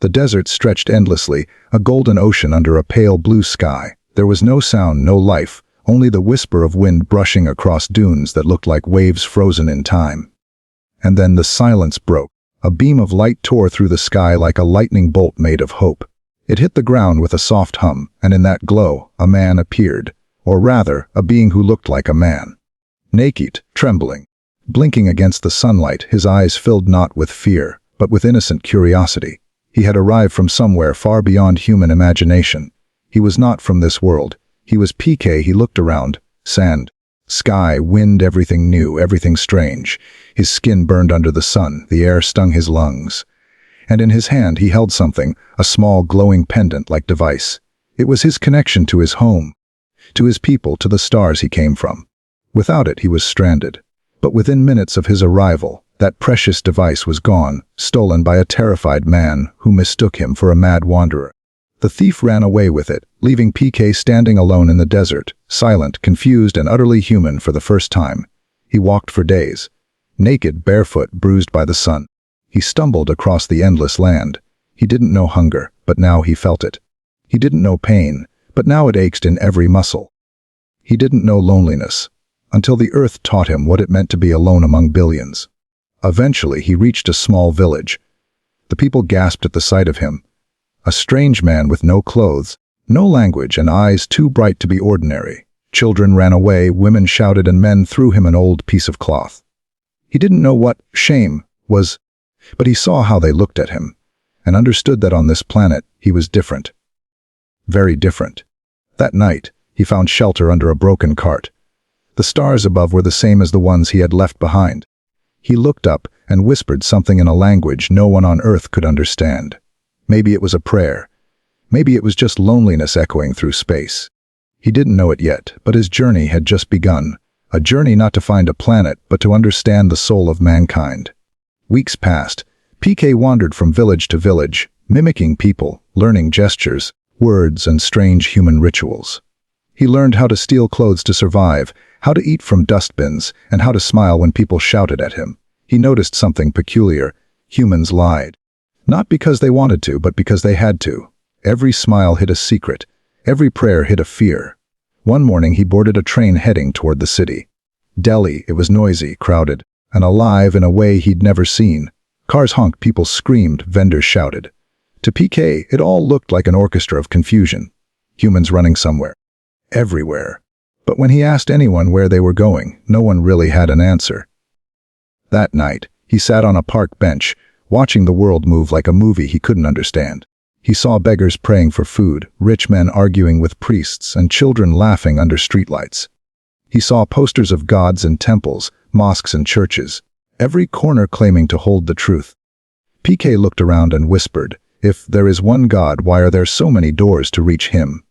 The desert stretched endlessly, a golden ocean under a pale blue sky. There was no sound, no life, only the whisper of wind brushing across dunes that looked like waves frozen in time. And then the silence broke. A beam of light tore through the sky like a lightning bolt made of hope. It hit the ground with a soft hum, and in that glow, a man appeared, or rather, a being who looked like a man. Naked, trembling, blinking against the sunlight, his eyes filled not with fear, but with innocent curiosity. He had arrived from somewhere far beyond human imagination. He was not from this world. He was PK. He looked around. Sand, sky, wind, everything new, everything strange. His skin burned under the sun, the air stung his lungs. And in his hand he held something, a small glowing pendant-like device. It was his connection to his home, to his people, to the stars he came from. Without it he was stranded. But within minutes of his arrival, that precious device was gone, stolen by a terrified man who mistook him for a mad wanderer. The thief ran away with it, leaving PK standing alone in the desert, silent, confused, and utterly human for the first time. He walked for days, naked, barefoot, bruised by the sun. He stumbled across the endless land. He didn't know hunger, but now he felt it. He didn't know pain, but now it ached in every muscle. He didn't know loneliness, until the earth taught him what it meant to be alone among billions. Eventually, he reached a small village. The people gasped at the sight of him. A strange man with no clothes, no language, and eyes too bright to be ordinary. Children ran away, women shouted, and men threw him an old piece of cloth. He didn't know what shame was, but he saw how they looked at him, and understood that on this planet he was different. Very different. That night, he found shelter under a broken cart. The stars above were the same as the ones he had left behind. He looked up and whispered something in a language no one on earth could understand. Maybe it was a prayer. Maybe it was just loneliness echoing through space. He didn't know it yet, but his journey had just begun. A journey not to find a planet, but to understand the soul of mankind. Weeks passed. PK wandered from village to village, mimicking people, learning gestures, words, and strange human rituals. He learned how to steal clothes to survive, how to eat from dustbins, and how to smile when people shouted at him. He noticed something peculiar. Humans lied. Not because they wanted to, but because they had to. Every smile hid a secret. Every prayer hid a fear. One morning he boarded a train heading toward the city. Delhi, it was noisy, crowded, and alive in a way he'd never seen. Cars honked, people screamed, vendors shouted. To PK, it all looked like an orchestra of confusion. Humans running somewhere. Everywhere. But when he asked anyone where they were going, no one really had an answer. That night, he sat on a park bench, watching the world move like a movie he couldn't understand. He saw beggars praying for food, rich men arguing with priests, and children laughing under streetlights. He saw posters of gods and temples, mosques and churches, every corner claiming to hold the truth. PK looked around and whispered, "If there is one God, why are there so many doors to reach him?"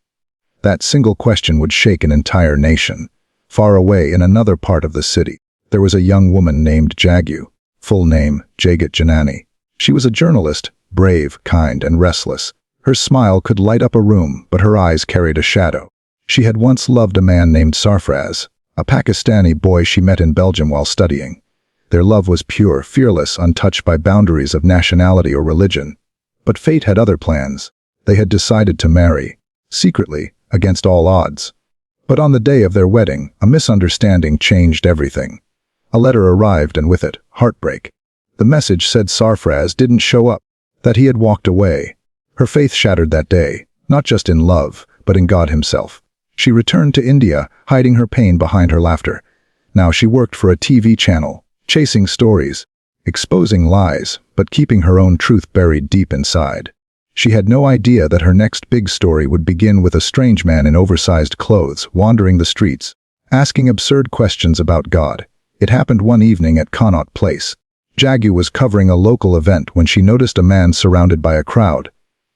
That single question would shake an entire nation. Far away in another part of the city, there was a young woman named Jaggu, full name, Jagat Janani. She was a journalist, brave, kind, and restless. Her smile could light up a room, but her eyes carried a shadow. She had once loved a man named Sarfraz, a Pakistani boy she met in Belgium while studying. Their love was pure, fearless, untouched by boundaries of nationality or religion. But fate had other plans. They had decided to marry, secretly, against all odds. But on the day of their wedding, a misunderstanding changed everything. A letter arrived, and with it, heartbreak. The message said Sarfraz didn't show up, that he had walked away. Her faith shattered that day, not just in love, but in God himself. She returned to India, hiding her pain behind her laughter. Now she worked for a TV channel, chasing stories, exposing lies, but keeping her own truth buried deep inside. She had no idea that her next big story would begin with a strange man in oversized clothes, wandering the streets, asking absurd questions about God. It happened one evening at Connaught Place. Jaggu was covering a local event when she noticed a man surrounded by a crowd,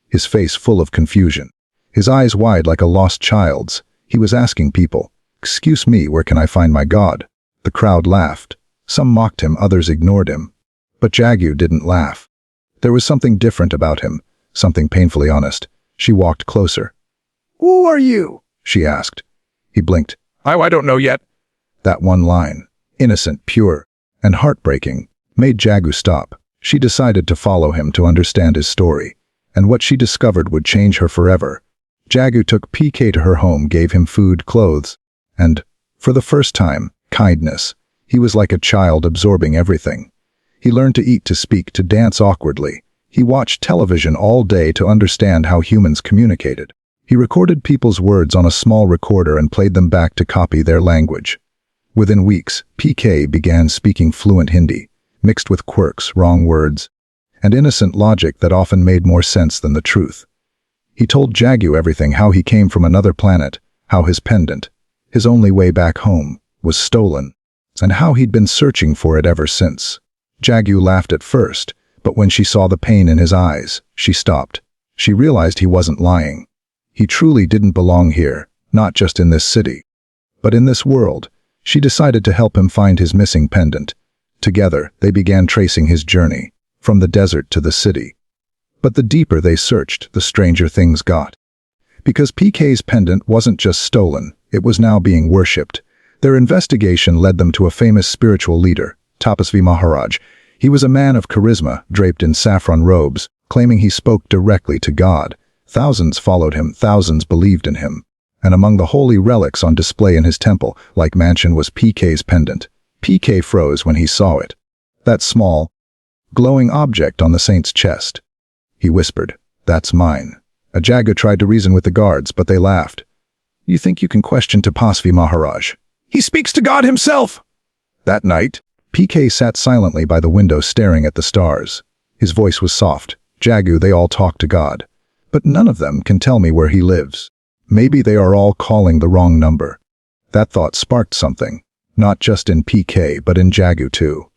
his face full of confusion, his eyes wide like a lost child's. He was asking people, "Excuse me, where can I find my God?" The crowd laughed. Some mocked him, others ignored him. But Jaggu didn't laugh. There was something different about him, something painfully honest. She walked closer. "Who are you?" she asked. He blinked. I don't know yet." That one line, innocent, pure, and heartbreaking, made Jaggu stop. She decided to follow him to understand his story. and what she discovered would change her forever. Jaggu took PK to her home, gave him food, clothes, and, for the first time, kindness. He was like a child absorbing everything. He learned to eat, to speak, to dance awkwardly. He watched television all day to understand how humans communicated. He recorded people's words on a small recorder and played them back to copy their language. Within weeks, PK began speaking fluent Hindi, mixed with quirks, wrong words, and innocent logic that often made more sense than the truth. He told Jaggu everything: how he came from another planet, how his pendant, his only way back home, was stolen, and how he'd been searching for it ever since. Jaggu laughed at first, but when she saw the pain in his eyes, she stopped. She realized he wasn't lying. He truly didn't belong here, not just in this city, but in this world. She decided to help him find his missing pendant. Together, they began tracing his journey, from the desert to the city. But the deeper they searched, the stranger things got. Because PK's pendant wasn't just stolen, it was now being worshipped. Their investigation led them to a famous spiritual leader, Tapasvi Maharaj. He was a man of charisma, draped in saffron robes, claiming he spoke directly to God. Thousands followed him, thousands believed in him. And among the holy relics on display in his temple, like mansion, was PK's pendant. PK froze when he saw it. That small, glowing object on the saint's chest. He whispered, "That's mine." Jaggu tried to reason with the guards, but they laughed. "You think you can question Tapasvi Maharaj? He speaks to God himself!" That night, PK sat silently by the window staring at the stars. His voice was soft. "Jaggu, they all talk to God. But none of them can tell me where he lives. Maybe they are all calling the wrong number." That thought sparked something, not just in PK but in Jaggu too.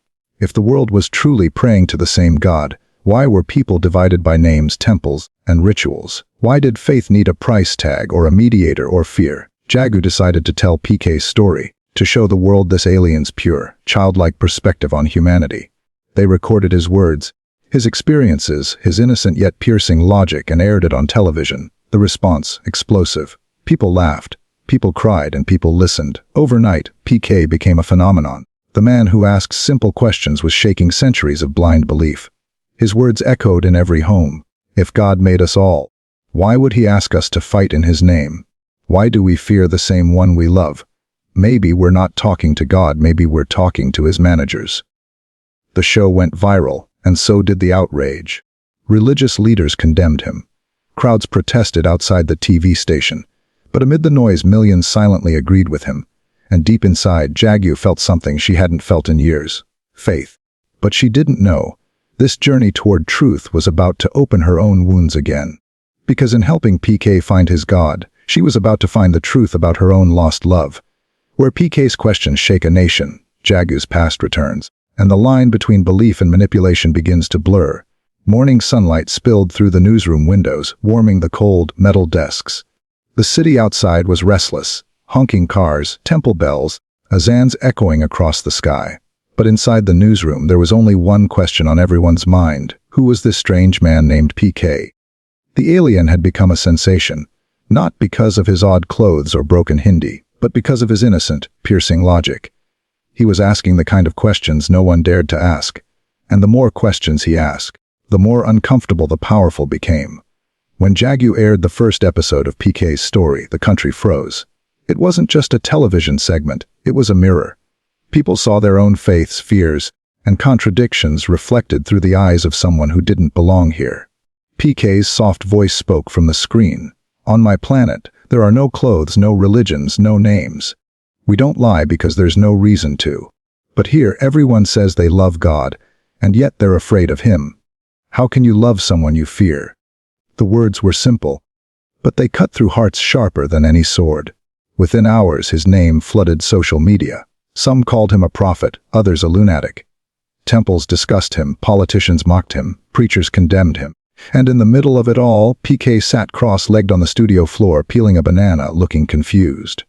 If the world was truly praying to the same God, why were people divided by names, temples, and rituals? Why did faith need a price tag or a mediator or fear? Jaggu decided to tell PK's story, to show the world this alien's pure, childlike perspective on humanity. They recorded his words, his experiences, his innocent yet piercing logic, and aired it on television. The response, explosive. People laughed, people cried, and people listened. Overnight, PK became a phenomenon. The man who asked simple questions was shaking centuries of blind belief. His words echoed in every home. If God made us all, why would he ask us to fight in his name? Why do we fear the same one we love? Maybe we're not talking to God, maybe we're talking to his managers. The show went viral, and so did the outrage. Religious leaders condemned him. Crowds protested outside the TV station, but amid the noise, millions silently agreed with him. And deep inside, Jaggu felt something she hadn't felt in years: faith. But she didn't know. This journey toward truth was about to open her own wounds again. Because in helping PK find his God, she was about to find the truth about her own lost love. Where PK's questions shake a nation, Jaggu's past returns, and the line between belief and manipulation begins to blur. Morning sunlight spilled through the newsroom windows, warming the cold, metal desks. The city outside was restless. Honking cars, temple bells, azans echoing across the sky. But inside the newsroom there was only one question on everyone's mind: who was this strange man named PK? The alien had become a sensation, not because of his odd clothes or broken Hindi, but because of his innocent, piercing logic. He was asking the kind of questions no one dared to ask. And the more questions he asked, the more uncomfortable the powerful became. When Jaggu aired the first episode of PK's story, the country froze. It wasn't just a television segment, it was a mirror. People saw their own faiths, fears, and contradictions reflected through the eyes of someone who didn't belong here. PK's soft voice spoke from the screen. "On my planet, there are no clothes, no religions, no names. We don't lie because there's no reason to. But here everyone says they love God, and yet they're afraid of him. How can you love someone you fear?" The words were simple, but they cut through hearts sharper than any sword. Within hours, his name flooded social media. Some called him a prophet, others a lunatic. Temples discussed him, politicians mocked him, preachers condemned him. And in the middle of it all, PK sat cross-legged on the studio floor, peeling a banana, looking confused.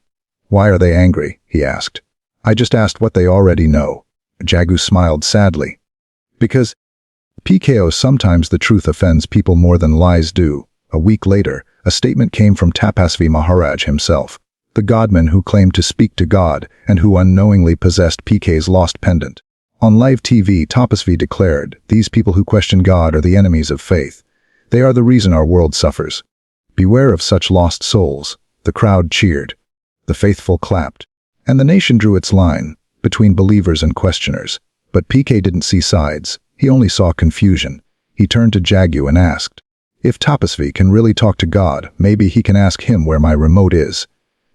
"Why are they angry?" he asked. "I just asked what they already know." Jaggu smiled sadly. "Because PKO, sometimes the truth offends people more than lies do." A week later, a statement came from Tapasvi Maharaj himself, the godman who claimed to speak to God and who unknowingly possessed PK's lost pendant. On live TV, Tapasvi declared, "These people who question God are the enemies of faith. They are the reason our world suffers. Beware of such lost souls. The crowd cheered. The faithful clapped. And the nation drew its line, between believers and questioners. But PK didn't see sides. He only saw confusion. He turned to Jaggu and asked, "If Tapasvi can really talk to God, maybe he can ask him where my remote is."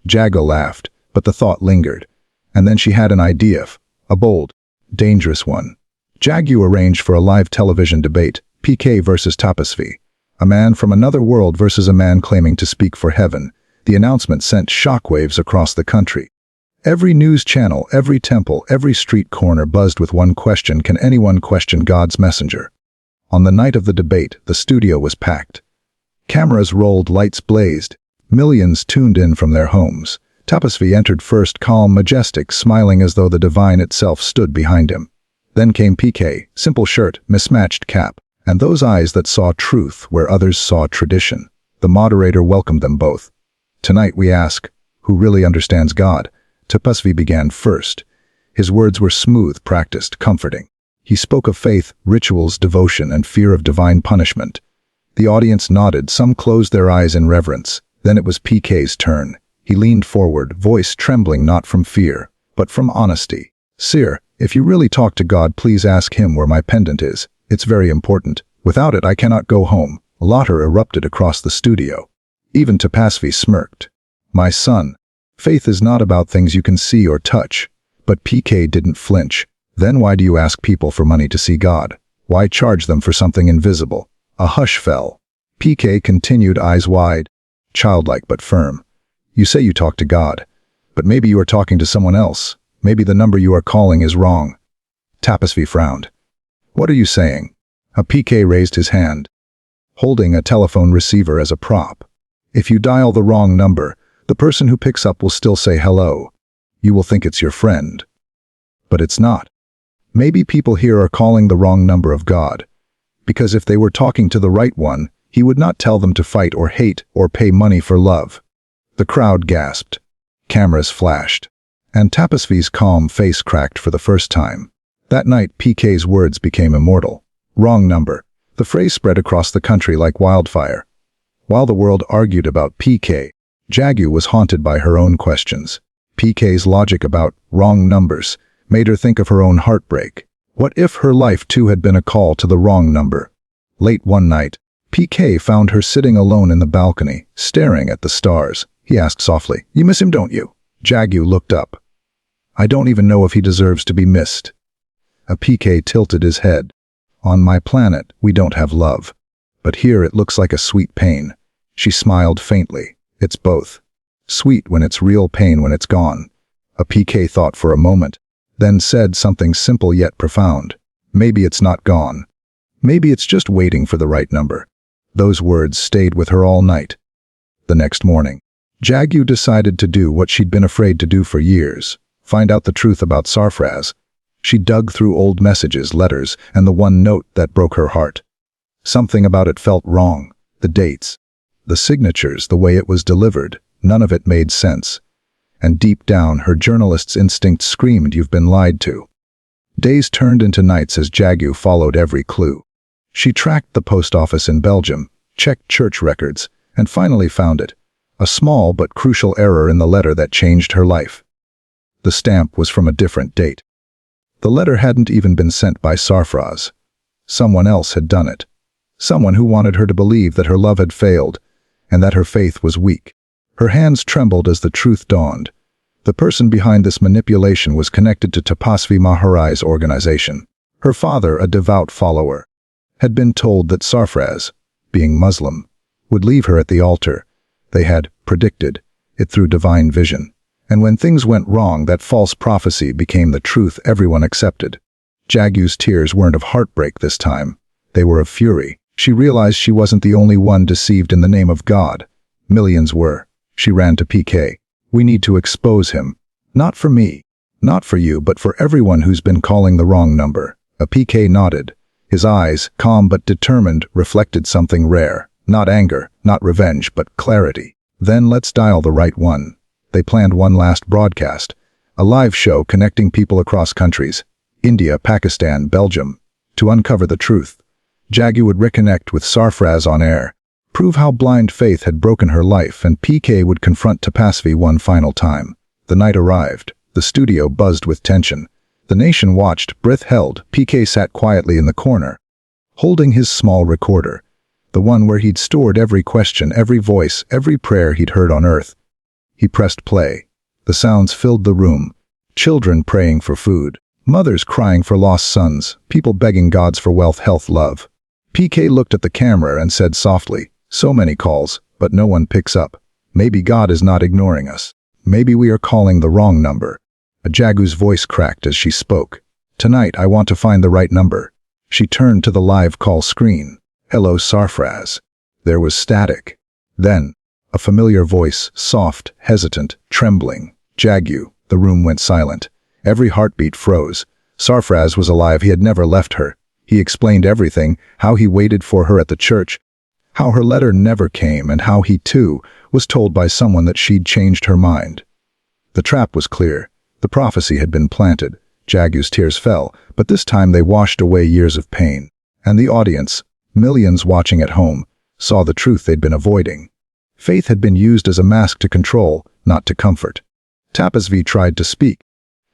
Jaggu laughed, but the thought lingered. And then she had an idea, a bold, dangerous one. Jaggu arranged for a live television debate, PK versus Tapasvi. A man from another world versus a man claiming to speak for heaven. The announcement sent shockwaves across the country. Every news channel, every temple, every street corner buzzed with one question: can anyone question God's messenger? On the night of the debate, the studio was packed. Cameras rolled, lights blazed. Millions tuned in from their homes. Tapasvi entered first, calm, majestic, smiling as though the divine itself stood behind him. Then came PK, simple shirt, mismatched cap, and those eyes that saw truth where others saw tradition. The moderator welcomed them both. "Tonight we ask, who really understands God?" Tapasvi began first. His words were smooth, practiced, comforting. He spoke of faith, rituals, devotion, and fear of divine punishment. The audience nodded, some closed their eyes in reverence. Then it was PK's turn. He leaned forward, voice trembling not from fear, but from honesty. "Sir, if you really talk to God, please ask him where my pendant is. It's very important. Without it, I cannot go home." Laughter erupted across the studio. Even Tapasvi smirked. "My son, faith is not about things you can see or touch." But PK didn't flinch. "Then why do you ask people for money to see God? Why charge them for something invisible?" A hush fell. PK continued, eyes wide, childlike but firm. "You say you talk to God, but maybe you are talking to someone else. Maybe the number you are calling is wrong." Tapasvi frowned. "What are you saying?" A PK raised his hand, holding a telephone receiver as a prop. "If you dial the wrong number, the person who picks up will still say hello. You will think it's your friend. But it's not. Maybe people here are calling the wrong number of God. Because if they were talking to the right one, he would not tell them to fight or hate or pay money for love." The crowd gasped. Cameras flashed. And Tapasvi's calm face cracked for the first time. That night, PK's words became immortal. Wrong number. The phrase spread across the country like wildfire. While the world argued about PK, Jaggu was haunted by her own questions. PK's logic about wrong numbers made her think of her own heartbreak. What if her life too had been a call to the wrong number? Late one night, PK found her sitting alone in the balcony, staring at the stars. He asked softly, "You miss him, don't you?" Jaggu looked up. "I don't even know if he deserves to be missed." A PK tilted his head. "On my planet, we don't have love. But here it looks like a sweet pain." She smiled faintly. "It's both. Sweet when it's real, pain when it's gone." A PK thought for a moment, then said something simple yet profound. "Maybe it's not gone. Maybe it's just waiting for the right number." Those words stayed with her all night. The next morning, Jaggu decided to do what she'd been afraid to do for years, find out the truth about Sarfraz. She dug through old messages, letters, and the one note that broke her heart. Something about it felt wrong. The dates, the signatures, the way it was delivered, none of it made sense. And deep down, her journalist's instinct screamed, "You've been lied to." Days turned into nights as Jaggu followed every clue. She tracked the post office in Belgium, checked church records, and finally found it. A small but crucial error in the letter that changed her life. The stamp was from a different date. The letter hadn't even been sent by Sarfraz. Someone else had done it. Someone who wanted her to believe that her love had failed, and that her faith was weak. Her hands trembled as the truth dawned. The person behind this manipulation was connected to Tapasvi Maharai's organization. Her father, a devout follower, had been told that Sarfraz, being Muslim, would leave her at the altar. They had predicted it through divine vision. And when things went wrong, that false prophecy became the truth everyone accepted. Jaggu's tears weren't of heartbreak this time. They were of fury. She realized she wasn't the only one deceived in the name of God. Millions were. She ran to PK. "We need to expose him. Not for me, not for you, but for everyone who's been calling the wrong number." A PK nodded. His eyes, calm but determined, reflected something rare. Not anger, not revenge, but clarity. "Then let's dial the right one." They planned one last broadcast, a live show connecting people across countries, India, Pakistan, Belgium, to uncover the truth. Jaggu would reconnect with Sarfraz on air, prove how blind faith had broken her life, and PK would confront Tapasvi one final time. The night arrived. The studio buzzed with tension. The nation watched, breath held. PK sat quietly in the corner, holding his small recorder, the one where he'd stored every question, every voice, every prayer he'd heard on earth. He pressed play. The sounds filled the room. Children praying for food, mothers crying for lost sons, people begging gods for wealth, health, love. PK looked at the camera and said softly, "So many calls, but no one picks up. Maybe God is not ignoring us. Maybe we are calling the wrong number." Jaggu's voice cracked as she spoke. "Tonight I want to find the right number." She turned to the live call screen. "Hello, Sarfraz." There was static. Then, a familiar voice, soft, hesitant, trembling. "Jaggu." The room went silent. Every heartbeat froze. Sarfraz was alive. He had never left her. He explained everything, how he waited for her at the church, how her letter never came, and how he, too, was told by someone that she'd changed her mind. The trap was clear. The prophecy had been planted. Jaggu's tears fell, but this time they washed away years of pain. And the audience, millions watching at home, saw the truth they'd been avoiding. Faith had been used as a mask to control, not to comfort. Tapasvi tried to speak,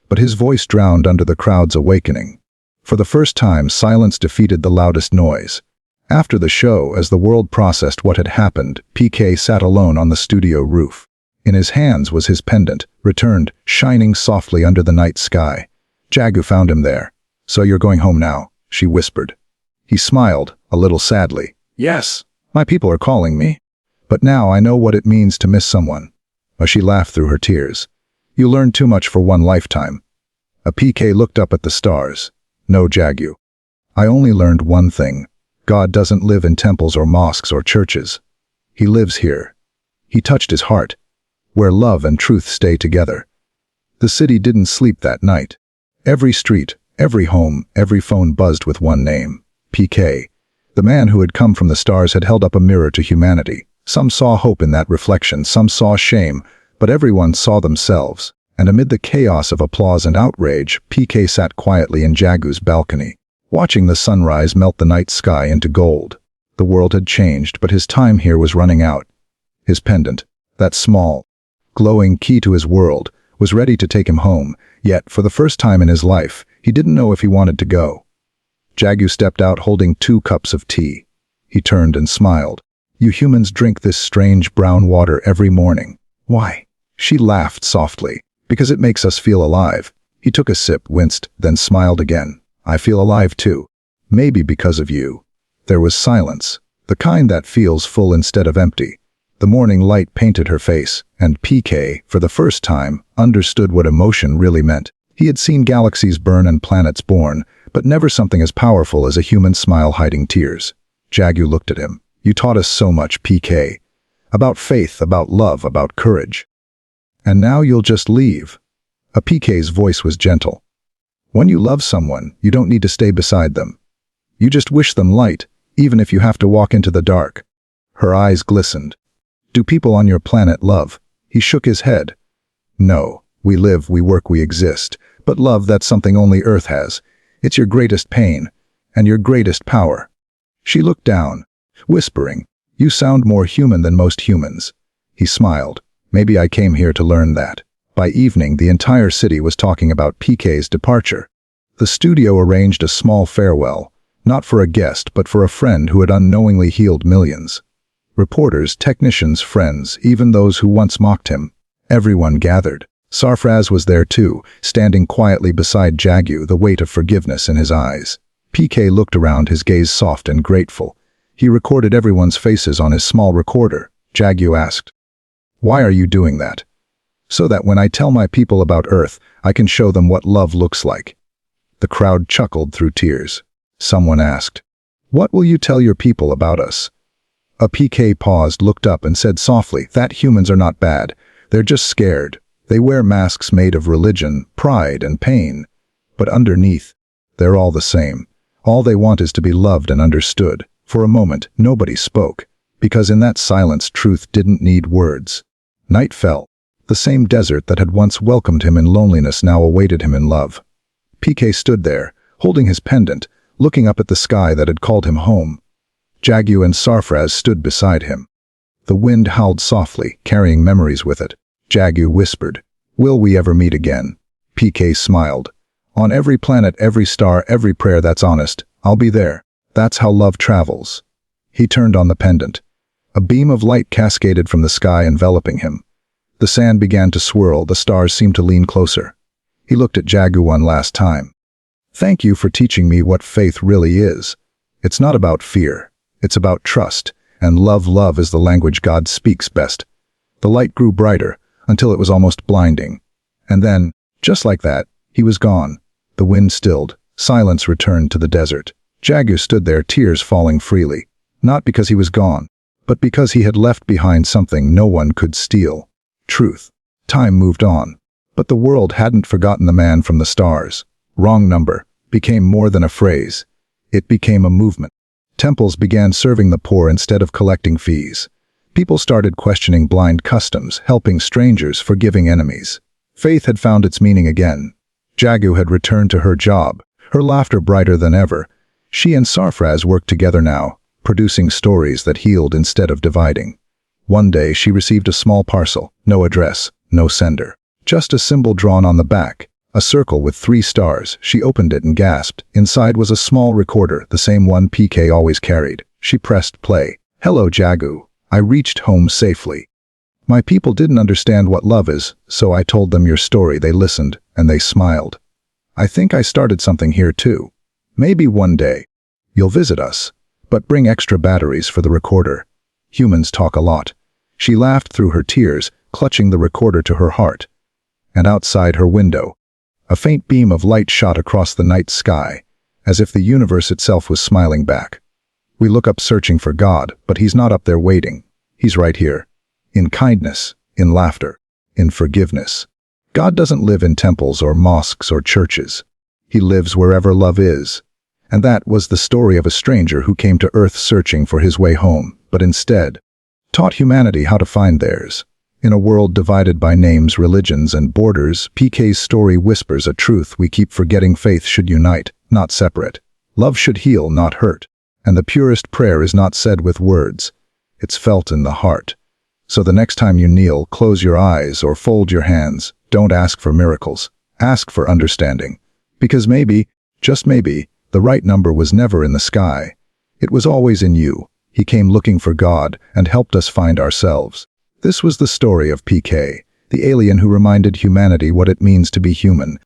but his voice drowned under the crowd's awakening. For the first time, silence defeated the loudest noise. After the show, as the world processed what had happened, PK sat alone on the studio roof. In his hands was his pendant, returned, shining softly under the night sky. Jaggu found him there. "So you're going home now?" she whispered. He smiled, a little sadly. "Yes, my people are calling me. But now I know what it means to miss someone." She laughed through her tears. "You learned too much for one lifetime." PK looked up at the stars. "No, Jaggu. I only learned one thing. God doesn't live in temples or mosques or churches. He lives here." He touched his heart, where love and truth stay together. The city didn't sleep that night. Every street, every home, every phone buzzed with one name: PK. The man who had come from the stars had held up a mirror to humanity. Some saw hope in that reflection, some saw shame, but everyone saw themselves. And amid the chaos of applause and outrage, PK sat quietly in Jaggu's balcony, watching the sunrise melt the night sky into gold. The world had changed, but his time here was running out. His pendant, that small, glowing key to his world, was ready to take him home, yet, for the first time in his life, he didn't know if he wanted to go. Jaggu stepped out holding 2 cups of tea. He turned and smiled. "You humans drink this strange brown water every morning. Why?" She laughed softly. "Because it makes us feel alive." He took a sip, winced, then smiled again. "I feel alive too. Maybe because of you." There was silence, the kind that feels full instead of empty. The morning light painted her face, and PK, for the first time, understood what emotion really meant. He had seen galaxies burn and planets born, but never something as powerful as a human smile hiding tears. Jaggu looked at him. "You taught us so much, PK. About faith, about love, about courage. And now you'll just leave." PK's voice was gentle. "When you love someone, you don't need to stay beside them. You just wish them light, even if you have to walk into the dark." Her eyes glistened. "Do people on your planet love?" He shook his head. "No. We live, we work, we exist. But love, that's something only Earth has. It's your greatest pain, and your greatest power." She looked down, whispering, "You sound more human than most humans." He smiled. "Maybe I came here to learn that." By evening, the entire city was talking about PK's departure. The studio arranged a small farewell, not for a guest, but for a friend who had unknowingly healed millions. Reporters, technicians, friends, even those who once mocked him. Everyone gathered. Sarfraz was there too, standing quietly beside Jaggu, the weight of forgiveness in his eyes. PK looked around, his gaze soft and grateful. He recorded everyone's faces on his small recorder. Jaggu asked, "Why are you doing that?" "So that when I tell my people about Earth, I can show them what love looks like." The crowd chuckled through tears. Someone asked, "What will you tell your people about us?" PK paused, looked up and said softly, "That humans are not bad. They're just scared. They wear masks made of religion, pride, and pain. But underneath, they're all the same. All they want is to be loved and understood." For a moment, nobody spoke, because in that silence truth didn't need words. Night fell. The same desert that had once welcomed him in loneliness now awaited him in love. PK stood there, holding his pendant, looking up at the sky that had called him home. Jaggu and Sarfraz stood beside him. The wind howled softly, carrying memories with it. Jaggu whispered, "Will we ever meet again?" PK smiled. "On every planet, every star, every prayer that's honest, I'll be there. That's how love travels." He turned on the pendant. A beam of light cascaded from the sky, enveloping him. The sand began to swirl, the stars seemed to lean closer. He looked at Jaggu one last time. "Thank you for teaching me what faith really is. It's not about fear. It's about trust, and love is the language God speaks best." The light grew brighter, until it was almost blinding. And then, just like that, he was gone. The wind stilled. Silence returned to the desert. Jaggu stood there, tears falling freely. Not because he was gone, but because he had left behind something no one could steal. Truth. Time moved on. But the world hadn't forgotten the man from the stars. Wrong number became more than a phrase. It became a movement. Temples began serving the poor instead of collecting fees. People started questioning blind customs, helping strangers, forgiving enemies. Faith had found its meaning again. Jaggu had returned to her job, her laughter brighter than ever. She and Sarfraz worked together now, producing stories that healed instead of dividing. One day she received a small parcel, no address, no sender. Just a symbol drawn on the back, a circle with 3 stars. She opened it and gasped. Inside was a small recorder, the same one PK always carried. She pressed play. "Hello, Jaggu. I reached home safely. My people didn't understand what love is, so I told them your story. They listened, and they smiled. I think I started something here too. Maybe one day you'll visit us, but bring extra batteries for the recorder. Humans talk a lot." She laughed through her tears, clutching the recorder to her heart. And outside her window, a faint beam of light shot across the night sky, as if the universe itself was smiling back. We look up searching for God, but he's not up there waiting. He's right here. In kindness, in laughter, in forgiveness. God doesn't live in temples or mosques or churches. He lives wherever love is. And that was the story of a stranger who came to Earth searching for his way home, but instead taught humanity how to find theirs. In a world divided by names, religions, and borders, PK's story whispers a truth we keep forgetting. Faith should unite, not separate. Love should heal, not hurt. And the purest prayer is not said with words. It's felt in the heart. So the next time you kneel, close your eyes or fold your hands. Don't ask for miracles. Ask for understanding. Because maybe, just maybe, the right number was never in the sky. It was always in you. He came looking for God and helped us find ourselves. This was the story of PK, the alien who reminded humanity what it means to be human.